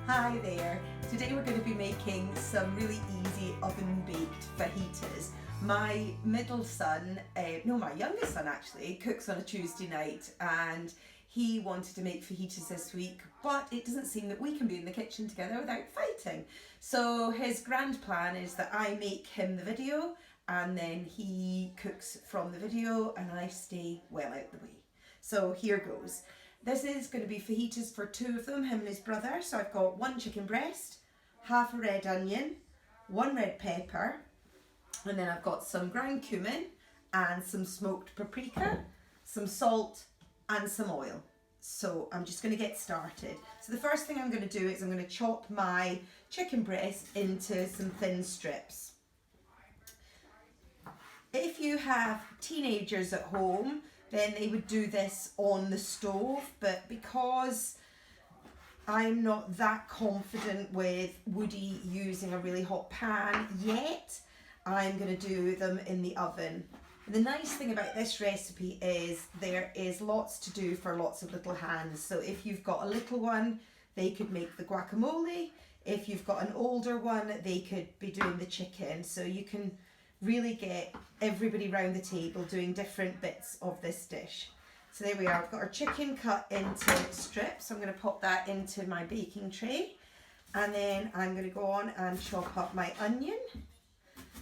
Hi there. Today we're going to be making some really easy oven baked fajitas. My middle son, my youngest son actually, cooks on a Tuesday night and he wanted to make fajitas this week, but it doesn't seem that we can be in the kitchen together without fighting. So his grand plan is that I make him the video and then he cooks from the video and I stay well out the way. So here goes. This is going to be fajitas for two of them, him and his brother. So I've got one chicken breast, half a red onion, one red pepper, and then I've got some ground cumin and some smoked paprika, some salt and some oil. So I'm just going to get started. So the first thing I'm going to do is I'm going to chop my chicken breast into some thin strips. If you have teenagers at home, then they would do this on the stove, but because I'm not that confident with Woody using a really hot pan yet, I'm going to do them in the oven. The nice thing about this recipe is there is lots to do for lots of little hands. So if you've got a little one, they could make the guacamole. If you've got an older one, they could be doing the chicken. So you can really get everybody round the table doing different bits of this dish. So there we are, I've got our chicken cut into strips. I'm going to pop that into my baking tray and then I'm going to go on and chop up my onion.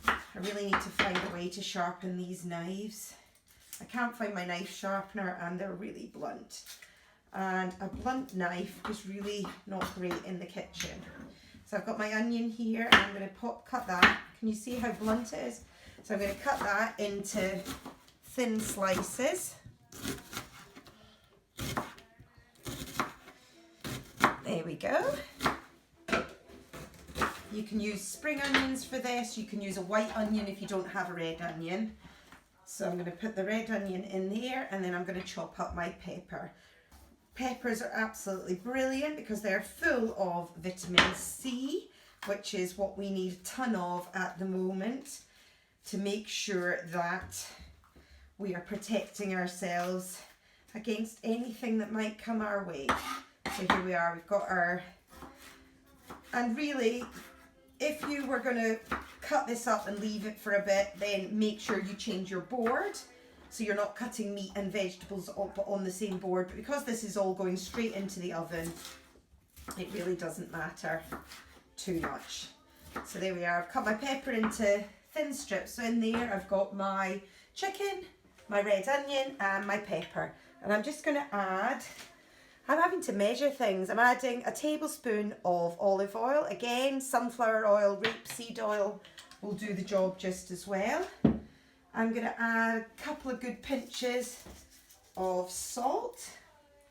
I really need to find a way to sharpen these knives. I can't find my knife sharpener and they're really blunt. And a blunt knife is really not great in the kitchen. So I've got my onion here and I'm going to cut that. Can you see how blunt it is? So I'm going to cut that into thin slices. There we go. You can use spring onions for this. You can use a white onion if you don't have a red onion. So I'm going to put the red onion in there and then I'm going to chop up my pepper. Peppers are absolutely brilliant because they're full of vitamin C, which is what we need a ton of at the moment to make sure that we are protecting ourselves against anything that might come our way. So here we are, we've got our, and really if you were going to cut this up and leave it for a bit, then make sure you change your board. So you're not cutting meat and vegetables up on the same board, but because this is all going straight into the oven, it really doesn't matter too much. So there we are, I've cut my pepper into thin strips. So in there I've got my chicken, my red onion and my pepper. And I'm just going to add, I'm having to measure things, I'm adding a tablespoon of olive oil. Again, sunflower oil, rapeseed oil will do the job just as well. I'm going to add a couple of good pinches of salt.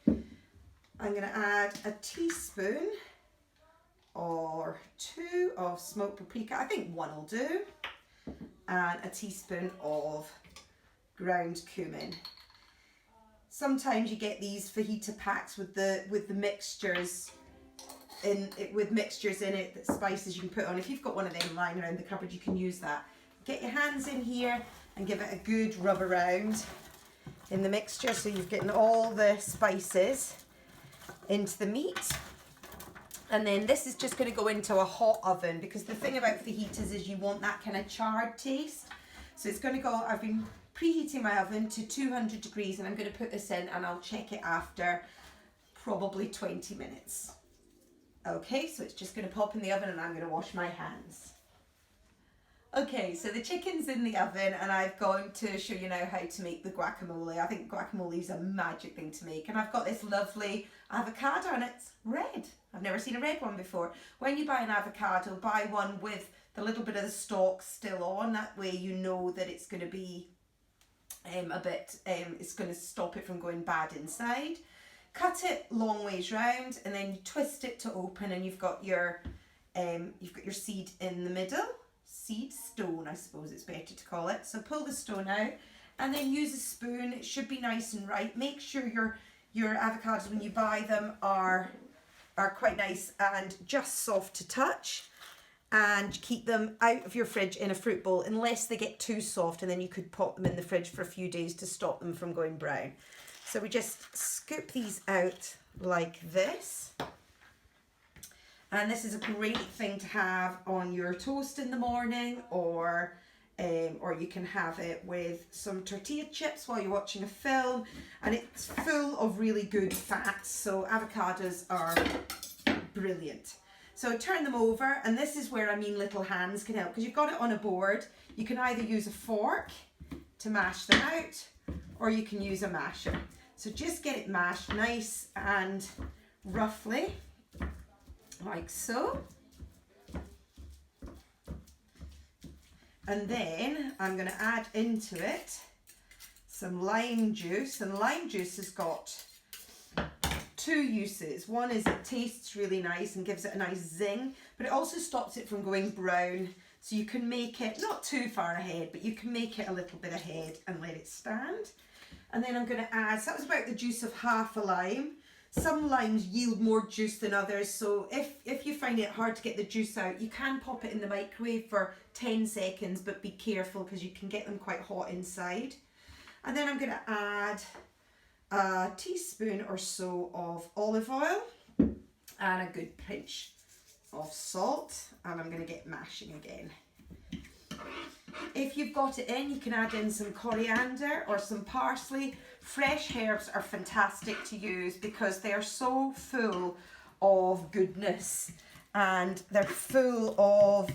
I'm going to add a teaspoon or two of smoked paprika. I think one will do. And a teaspoon of ground cumin. Sometimes you get these fajita packs with the mixtures in it, that spices you can put on. If you've got one of them lying around the cupboard, you can use that. Get your hands in here and give it a good rub around in the mixture so you've gotten all the spices into the meat. And then this is just going to go into a hot oven because the thing about fajitas is you want that kind of charred taste. So it's going to go, I've been preheating my oven to 200 degrees and I'm going to put this in and I'll check it after probably 20 minutes. Okay, so it's just going to pop in the oven and I'm going to wash my hands. Okay, so the chicken's in the oven and I've gone to show you now how to make the guacamole. I think guacamole is a magic thing to make and I've got this lovely avocado and it's red. I've never seen a red one before. When you buy an avocado, buy one with the little bit of the stalk still on. That way you know that it's going to be it's going to stop it from going bad inside. Cut it long ways round and then you twist it to open and you've got your seed in the middle. Seed stone, I suppose it's better to call it. So pull the stone out and then use a spoon. It should be nice and ripe. Make sure your avocados when you buy them are quite nice and just soft to touch, and keep them out of your fridge in a fruit bowl unless they get too soft, and then you could pop them in the fridge for a few days to stop them from going brown. So we just scoop these out like this. And this is a great thing to have on your toast in the morning, or you can have it with some tortilla chips while you're watching a film. And it's full of really good fats, so avocados are brilliant. So turn them over, and this is where I mean little hands can help, because you've got it on a board. You can either use a fork to mash them out, or you can use a masher. So just get it mashed nice and roughly, like so. And then I'm going to add into it some lime juice, and lime juice has got two uses. One is it tastes really nice and gives it a nice zing, but it also stops it from going brown. So you can make it not too far ahead, but you can make it a little bit ahead and let it stand. And then I'm going to add, so that was about the juice of half a lime. Some limes yield more juice than others, so if you find it hard to get the juice out, you can pop it in the microwave for 10 seconds, but be careful because you can get them quite hot inside. And then I'm going to add a teaspoon or so of olive oil and a good pinch of salt, and I'm going to get mashing again. If you've got it in, you can add in some coriander or some parsley. Fresh herbs are fantastic to use because they are so full of goodness, and they're full of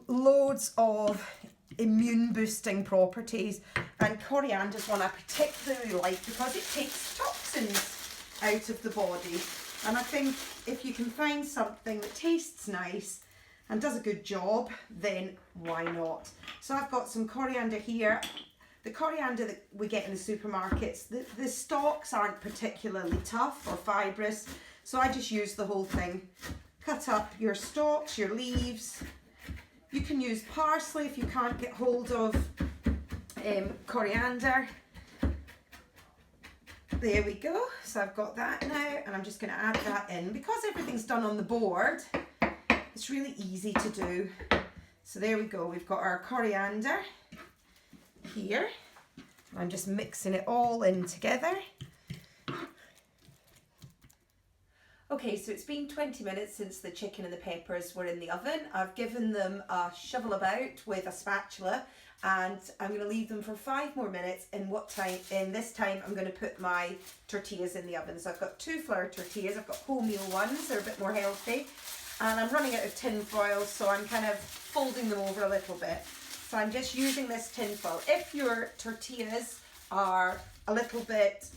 loads of immune boosting properties. And coriander is one I particularly like because it takes toxins out of the body. And I think if you can find something that tastes nice and does a good job, then why not? So I've got some coriander here. The coriander that we get in the supermarkets, the stalks aren't particularly tough or fibrous, so I just use the whole thing. Cut up your stalks, your leaves. You can use parsley if you can't get hold of coriander. There we go. So I've got that now, and I'm just going to add that in. Because everything's done on the board, it's really easy to do. So there we go. We've got our coriander here. I'm just mixing it all in together. Okay, so it's been 20 minutes since the chicken and the peppers were in the oven. I've given them a shovel about with a spatula, and I'm going to leave them for 5 more minutes. In this time I'm going to put my tortillas in the oven. So I've got 2 flour tortillas. I've got wholemeal ones, they're a bit more healthy, and I'm running out of tin foil, so I'm kind of folding them over a little bit. So I'm just using this tin foil. If your tortillas are a little bit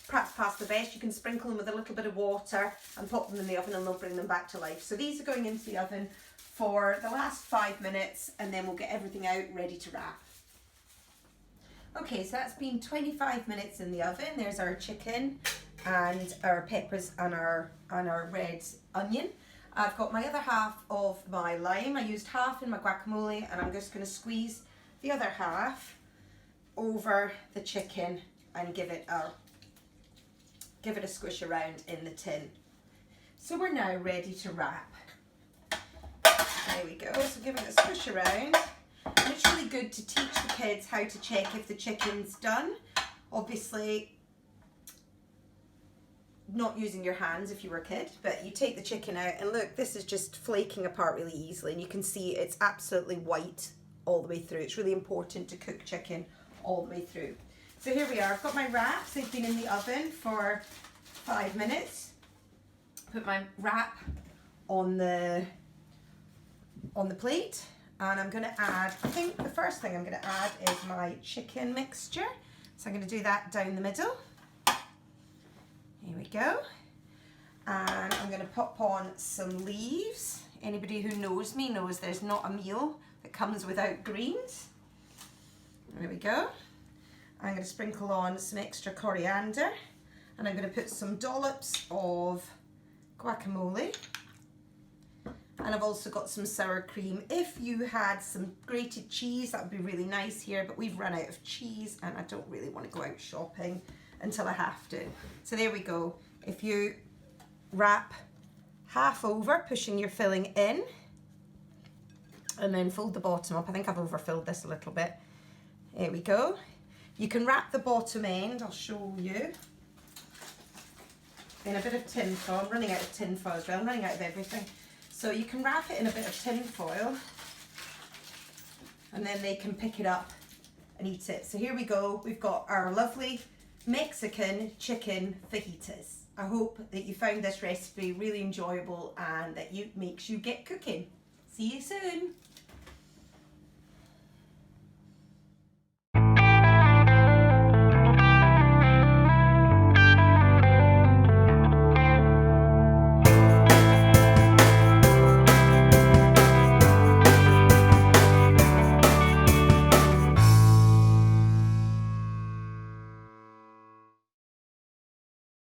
perhaps past the best, you can sprinkle them with a little bit of water and pop them in the oven, and they'll bring them back to life. So these are going into the oven for the last 5 minutes, and then we'll get everything out ready to wrap. Okay, so that's been 25 minutes in the oven. There's our chicken and our peppers and our red onion. I've got my other half of my lime. I used half in my guacamole, and I'm just going to squeeze the other half over the chicken and give it a squish around in the tin. So we're now ready to wrap. There we go. So give it a squish around. And it's really good to teach the kids how to check if the chicken's done. Obviously, not using your hands if you were a kid, but you take the chicken out, and look, this is just flaking apart really easily, and you can see it's absolutely white all the way through. It's really important to cook chicken all the way through. So here we are. I've got my wraps. They've been in the oven for 5 minutes. Put my wrap on the plate, and I'm going to add, I think the first thing I'm going to add is my chicken mixture. So I'm going to do that down the middle. Here we go. And I'm going to pop on some leaves. Anybody who knows me knows there's not a meal that comes without greens. There we go. I'm going to sprinkle on some extra coriander, and I'm going to put some dollops of guacamole. And I've also got some sour cream. If you had some grated cheese, that would be really nice here, but we've run out of cheese and I don't really want to go out shopping until I have to. So there we go. If you wrap half over, pushing your filling in, and then fold the bottom up. I think I've overfilled this a little bit. There we go. You can wrap the bottom end, I'll show you. in a bit of tin foil. I'm running out of tin foil as well. I'm running out of everything. So you can wrap it in a bit of tin foil and then they can pick it up and eat it. So here we go. We've got our lovely Mexican chicken fajitas. I hope that you found this recipe really enjoyable and that it makes you get cooking. See you soon.